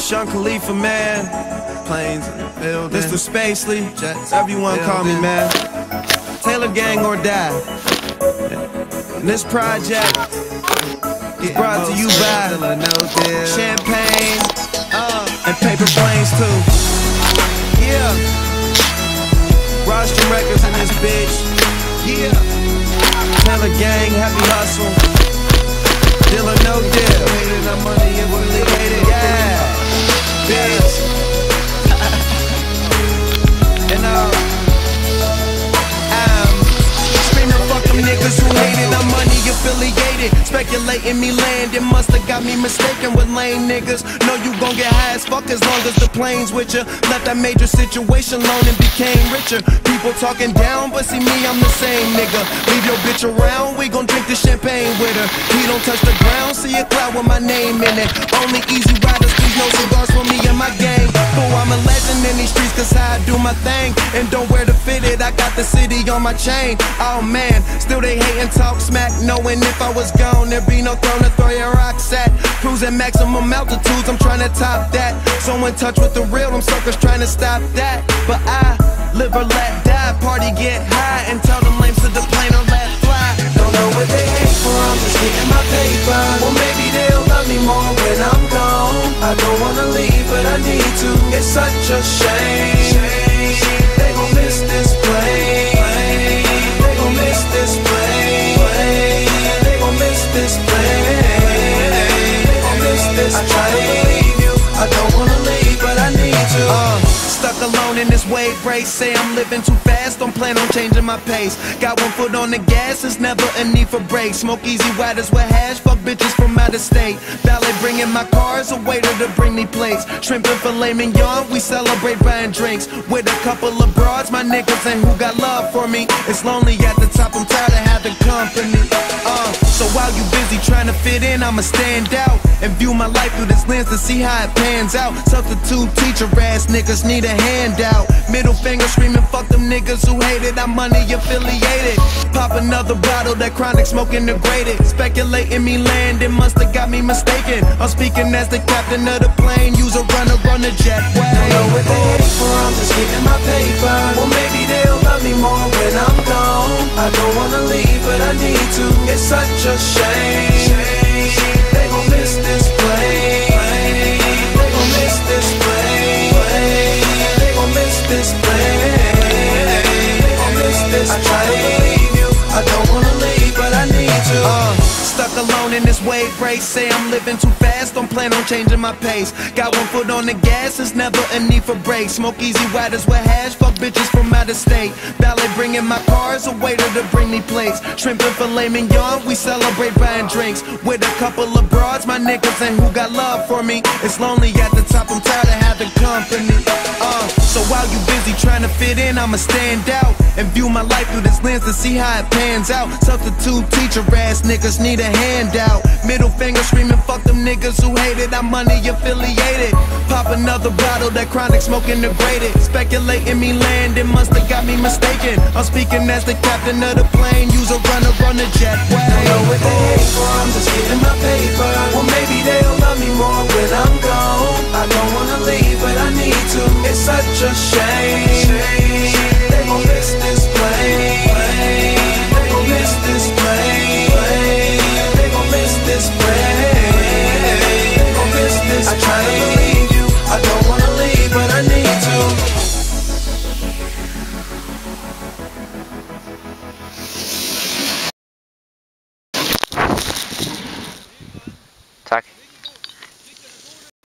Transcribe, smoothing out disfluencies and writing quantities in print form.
Sean Khalifa, man. Planes in the building. Mr. Spacely, Jets, everyone call me, man. Taylor Gang or Die. And this project is brought to you by Champagne and Paper Planes too. Yeah. Rostrum Records in this bitch. Yeah. Taylor Gang, Happy Hustle. Deal or no deal. Yeah. Bitch. And I'm screaming, fuck them niggas who hated. I'm money affiliated. Speculating me landing musta got me mistaken with lame niggas. Know you gon' get high as fuck as long as the plane's with ya. Left that major situation alone and became richer. People talking down, but see me, I'm the same nigga. Leave your bitch around, we gon' drink the champagne with her. He don't touch the ground, see a cloud with my name in it. Only easy riders, please no cigars for me and my gang. Fool, I'm a legend in these streets cause I do my thing. And don't wear the fitted, I got the city on my chain. Oh man, still they hate and talk smack, knowing if I was gone there'd be no throne to throw your rocks at. Cruising maximum altitudes, I'm trying to top that. So in touch with the real, them suckers trying to stop that. But I live or let die, party get high, and tell them lames to the plane or let fly. Don't know what they hate for, I'm just getting my paper. Well maybe they'll love me more when I'm gone. I don't wanna leave, but I need to. It's such a shame. They gon' miss this plane. They gon' miss this plane. They gon' miss this plane. They gon' miss this plane. I try to believe you, I don't wanna leave, but I need to. Stuck alone in this wave race, say I'm living too fast, don't plan on changing my pace. Got one foot on the gas, it's never a need for brakes. Smoke easy riders with hash, fuck bitches from out of state. Valet bringing my cars, a waiter to bring me plates. Shrimp and filet mignon, we celebrate buying drinks. With a couple of broads, my niggas and who got love for me. It's lonely at the top, I'm tired of having company. So while you busy trying to fit in, I'ma stand out and view my life through this lens to see how it pans out. Substitute teacher ass niggas need a handout. Middle finger screaming, fuck them niggas who hated. I'm money affiliated. Pop another bottle, that chronic smoking degraded. Speculating me landing, musta got me mistaken. I'm speaking as the captain of the plane. Use a runner on the jetway. Don't know what they hate for, I'm just getting my paper. Well maybe they'll love me more when I'm gone. I don't wanna leave, but I need to. It's such a shame. They gon' miss this plane. They gon' miss this plane. They gon' miss this plane. They gon' miss this plane. I try to believe you, I don't wanna leave, but I need to. Stuck alone in this wave race, say I'm living too fast, don't plan on changing my pace. Got one foot on the gas, it's never a need for brakes. Smoke easy riders with hash, fuck bitches from out of state. Valet bringing my cars, a waiter to bring me plates. Shrimp and filet mignon, we celebrate buying drinks. With a couple of broads, my niggas and who got love for me. It's lonely at the top, I'm tired of having company. So while you busy trying to fit in, I'ma stand out and view my life through this lens to see how it pans out. Substitute teacher ass niggas need a handout. Middle finger screaming, fuck them niggas who hated. I'm money affiliated. Pop another bottle, that chronic smoking degraded. Speculating me landing, musta got me mistaken. I'm speaking as the captain of the plane. Use a runner on the jetway. Don't know what they hate for, I'm just getting my paper.